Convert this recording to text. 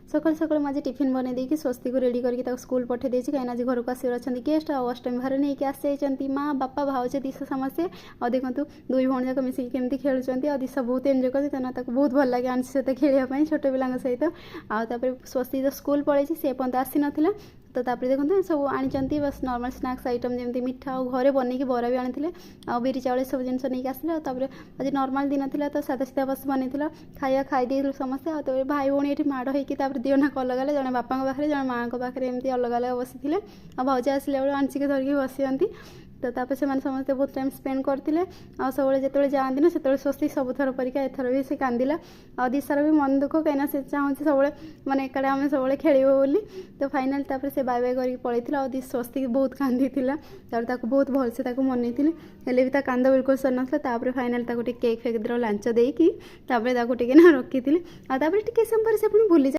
सकाल सकाल मुझे टिफिन बन देकी स्वस्ति को रेडी करके स्कूल पठे देछि कहीं आज घर को आसर अच्छा गेस्ट आ अष्टमी भार नहीं आसी माँ बापा भाउज दिशा समस्ते और देखो दुई भौणी जाक मिसिक केमती खेलुंट और दिशा बहुत एंजॉय करती ताकि बहुत भल लगे आंटी सहित खेलने छोट पिला सहित आपर स्वस्ति जो स्कूल पलि सी पर्यंत आसी नाला तो तापर देखो सब आनी बस नॉर्मल स्नैक्स आइटम जमी मिठा और घरे बनई बरा भी आनी आ बिरी चाउल सब जिन नहीं आसला आज नॉर्मल दिन था तो सादा सीधा बस बन खाया खाई समस्ते आ भाई भौणी ये माड़ होकर दिना अलग अलग जड़े बापा पाखे जड़े माँ पाखे एमती अलग अलग बसी आ भाज आसला बेलू आंची धरिकी बसी तो तापर से समस्ते बहुत टाइम स्पेंड करते सब जो जाती ना से स्वस्ति सब थर परीक्षा एथर भी से कांदिला आ दिशार भी मन दुख कहीं से चाहूँगी सब मैंने एकाड़े आम सब खेलबो बोली तो फाइनाल तापर से बाय बाय करके पलैती और स्वस्ति बहुत कांदी बहुत भलसे मनई हेल्ले भी कांद बिल्कुल सर नापर फाइनाल केक फेक लांच देकी रखी समय से भूली